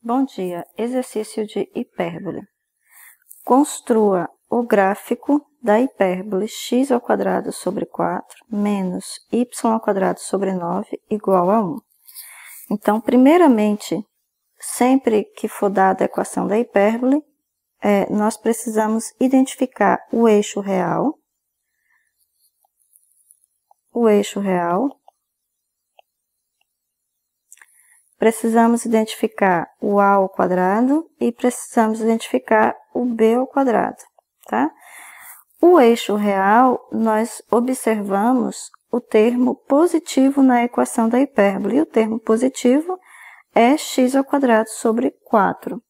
Bom dia, exercício de hipérbole. Construa o gráfico da hipérbole x² sobre 4 menos y² sobre 9 igual a 1. Então, primeiramente, sempre que for dada a equação da hipérbole, nós precisamos identificar o eixo real, precisamos identificar o a ao quadrado e precisamos identificar o b ao quadrado, tá? O eixo real, nós observamos o termo positivo na equação da hipérbole, e o termo positivo é x² sobre 4,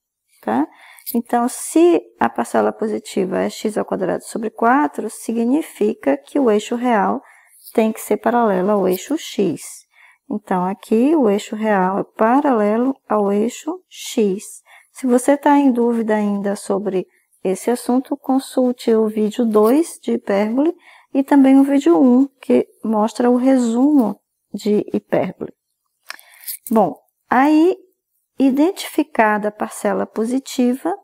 tá? Então, se a parcela positiva é x² sobre 4, significa que o eixo real tem que ser paralelo ao eixo x. Então, aqui o eixo real é paralelo ao eixo x. Se você está em dúvida ainda sobre esse assunto, consulte o vídeo 2 de hipérbole e também o vídeo 1, que mostra o resumo de hipérbole. Bom, aí, identificada a parcela positiva,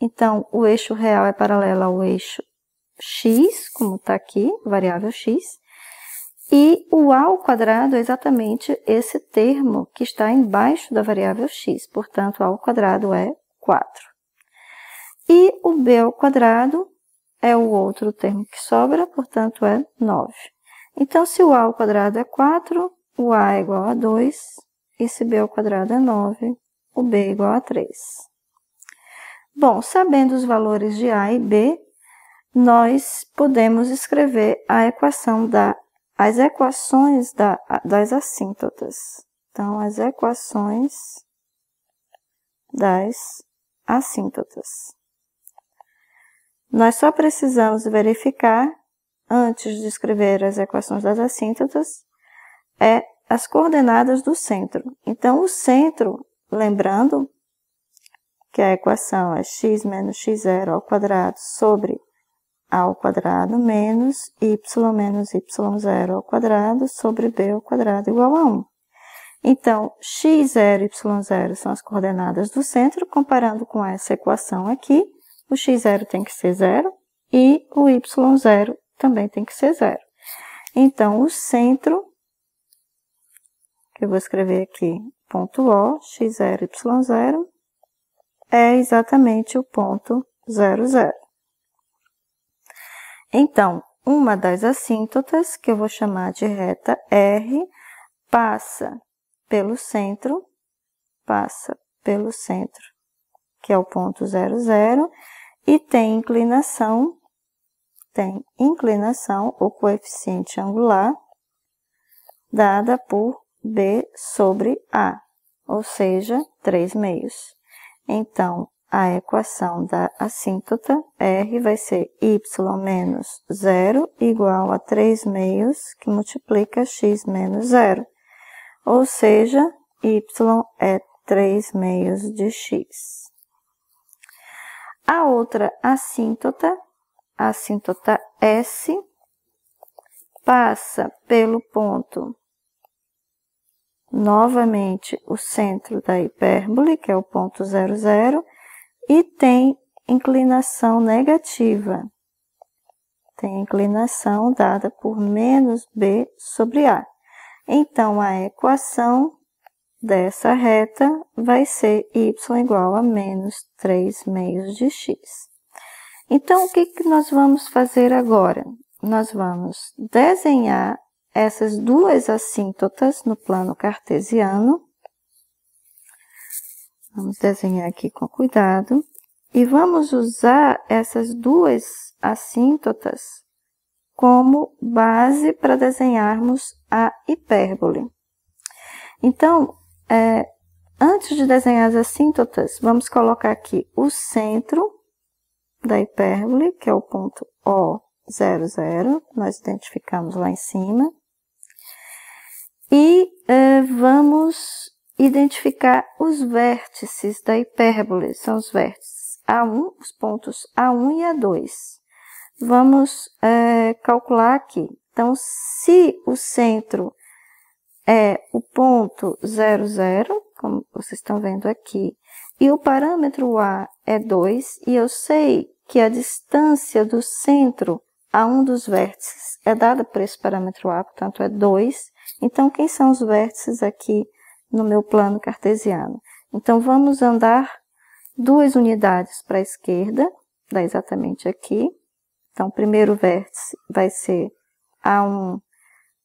então o eixo real é paralelo ao eixo x, como está aqui, variável x, e o a ao quadrado é exatamente esse termo que está embaixo da variável x, portanto, a ao quadrado é 4. E o b ao quadrado é o outro termo que sobra, portanto, é 9. Então, se o a ao quadrado é 4, o a é igual a 2, e se b ao quadrado é 9, o b é igual a 3. Bom, sabendo os valores de a e b, nós podemos escrever as equações das assíntotas. Então, as equações das assíntotas. Nós só precisamos verificar, antes de escrever as equações das assíntotas, as coordenadas do centro. Então, o centro, lembrando que a equação é x menos x0 ao quadrado sobre a ao quadrado menos y0 ao quadrado sobre b ao quadrado igual a 1. Então, x0 e y0 são as coordenadas do centro. Comparando com essa equação aqui, o x0 tem que ser 0 e o y0 também tem que ser 0. Então, o centro, que eu vou escrever aqui, ponto O, x0, y0, é exatamente o ponto 0, 0. Então, uma das assíntotas, que eu vou chamar de reta R, passa pelo centro, que é o ponto 0, 0, e tem inclinação, ou coeficiente angular, dada por B sobre A, ou seja, 3 meios. Então, a equação da assíntota R vai ser y menos 0 igual a 3 meios, que multiplica x menos 0. Ou seja, y é 3 meios de x. A outra assíntota, a assíntota S, passa pelo ponto, novamente, o centro da hipérbole, que é o ponto 0, 0, e tem inclinação negativa. Tem inclinação dada por menos b sobre a. Então, a equação dessa reta vai ser y igual a menos 3 meios de x. Então, o que nós vamos fazer agora? Nós vamos desenhar essas duas assíntotas no plano cartesiano. Vamos desenhar aqui com cuidado. E vamos usar essas duas assíntotas como base para desenharmos a hipérbole. Então, antes de desenhar as assíntotas, vamos colocar aqui o centro da hipérbole, que é o ponto O, 0, 0. Nós identificamos lá em cima. E vamos identificar os vértices da hipérbole, são os vértices A1, os pontos A1 e A2. Vamos calcular aqui. Então, se o centro é o ponto 0, 0, como vocês estão vendo aqui, e o parâmetro A é 2, e eu sei que a distância do centro a um dos vértices é dada por esse parâmetro A, portanto é 2. Então, quem são os vértices aqui no meu plano cartesiano? Então, vamos andar 2 unidades para a esquerda, dá exatamente aqui. Então, o primeiro vértice vai ser A1,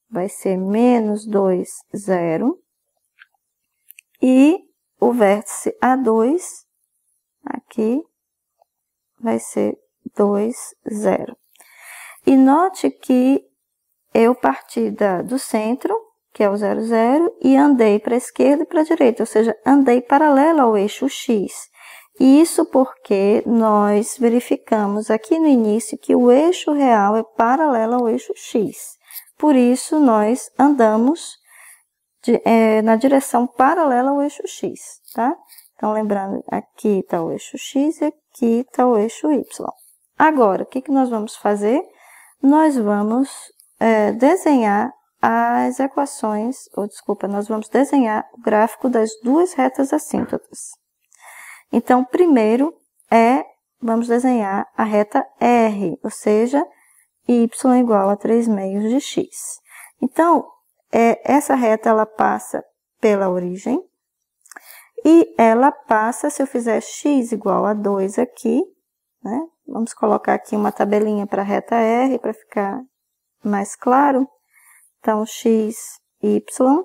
vai ser menos 2, 0. E o vértice A2, aqui, vai ser 2, 0. E note que eu parti do centro, que é o 0, 0, e andei para a esquerda e para a direita, ou seja, andei paralelo ao eixo X. Isso porque nós verificamos aqui no início que o eixo real é paralelo ao eixo X. Por isso, nós andamos na direção paralela ao eixo X, tá? Então, lembrando, aqui está o eixo X e aqui está o eixo Y. Agora, o que nós vamos fazer? Nós vamos desenhar as equações, nós vamos desenhar o gráfico das duas retas assíntotas. Então, primeiro vamos desenhar a reta R, ou seja, y igual a 3 meios de x. Então, essa reta, ela passa pela origem, e ela passa, se eu fizer x igual a 2 aqui, né? Vamos colocar aqui uma tabelinha para a reta R, para ficar mais claro. Então, x, y.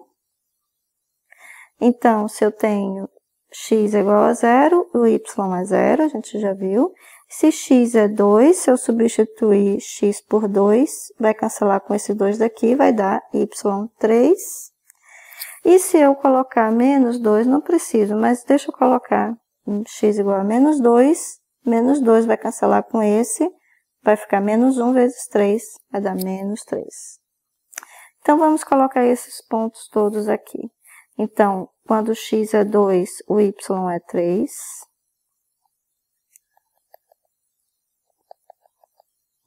Então, se eu tenho x é igual a 0, o y é 0, a gente já viu. Se x é 2, se eu substituir x por 2, vai cancelar com esse 2 daqui, vai dar y 3. E se eu colocar menos 2, não preciso, mas deixa eu colocar x igual a menos 2 vai cancelar com esse, vai ficar menos 1 vezes 3, vai dar menos 3. Então, vamos colocar esses pontos todos aqui. Então, quando x é 2, o y é 3.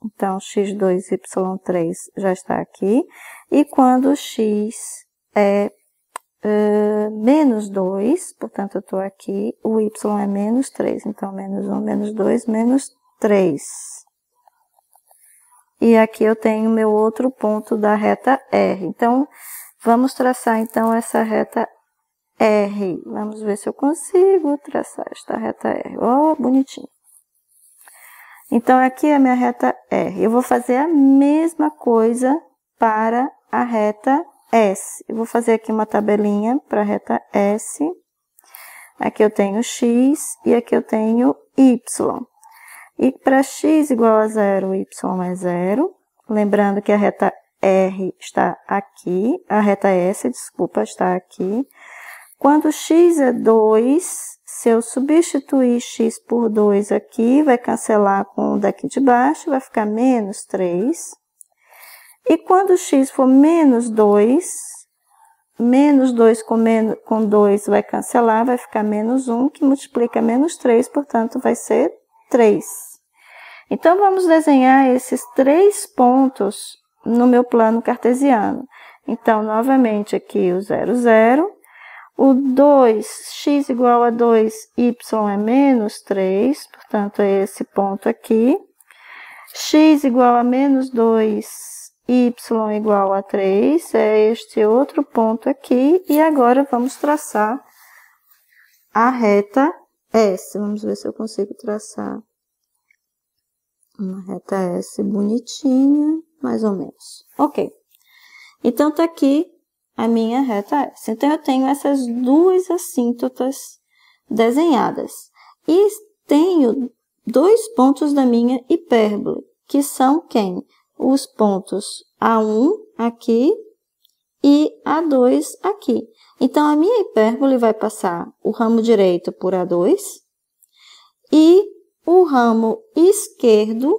Então, x2, y3 já está aqui. E quando x é menos 2, portanto, eu estou aqui, o y é menos 3. Então, menos 1, menos 2, menos 3. E aqui eu tenho meu outro ponto da reta R. Então, vamos traçar, então, essa reta R. Vamos ver se eu consigo traçar esta reta R. Oh, bonitinho. Então, aqui é a minha reta R. Eu vou fazer a mesma coisa para a reta S. Eu vou fazer aqui uma tabelinha para a reta S. Aqui eu tenho x e aqui eu tenho y. E para x igual a 0, o y é 0. Lembrando que a reta R está aqui, a reta S, desculpa, está aqui. Quando x é 2, se eu substituir x por 2 aqui, vai cancelar com o daqui de baixo, vai ficar menos 3. E quando x for menos 2 com 2 vai cancelar, vai ficar menos 1, que multiplica menos 3, portanto, vai ser 3. Então, vamos desenhar esses 3 pontos no meu plano cartesiano. Então, novamente, aqui o 0, 0. O 2, x igual a 2, y é menos 3, portanto, é esse ponto aqui. X igual a menos 2, y igual a 3, é este outro ponto aqui. E agora, vamos traçar a reta S. Vamos ver se eu consigo traçar uma reta S bonitinha, mais ou menos. Ok. Então, tá aqui a minha reta S. Então, eu tenho essas duas assíntotas desenhadas. E tenho 2 pontos da minha hipérbole, que são quem? Os pontos A1 aqui e A2 aqui. Então, a minha hipérbole vai passar o ramo direito por A2 e o ramo esquerdo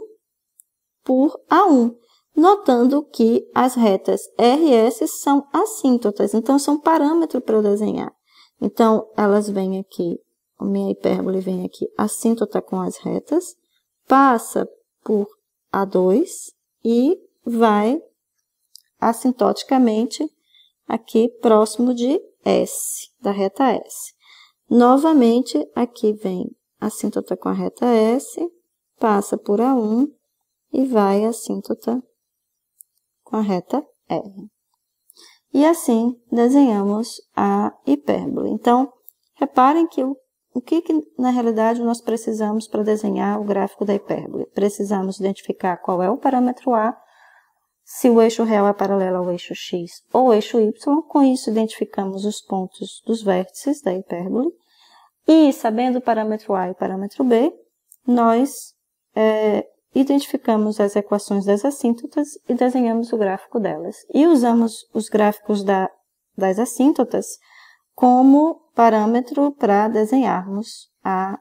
por A1. Notando que as retas R e S são assíntotas, então são parâmetros para eu desenhar. Então, elas vêm aqui, a minha hipérbole vem aqui assíntota com as retas, passa por A2 e vai assintoticamente aqui próximo de S, da reta S. Novamente, aqui vem a assíntota com a reta S, passa por A1 e vai a assíntota com a reta R. E assim, desenhamos a hipérbole. Então, reparem que o que na realidade nós precisamos para desenhar o gráfico da hipérbole? Precisamos identificar qual é o parâmetro A, se o eixo real é paralelo ao eixo X ou eixo Y. Com isso, identificamos os pontos dos vértices da hipérbole. E, sabendo o parâmetro A e o parâmetro B, nós identificamos as equações das assíntotas e desenhamos o gráfico delas. E usamos os gráficos das assíntotas como parâmetro para desenharmos a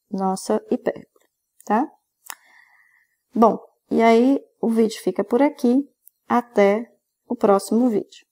nossa hipérbole, tá? Bom, e aí o vídeo fica por aqui. Até o próximo vídeo.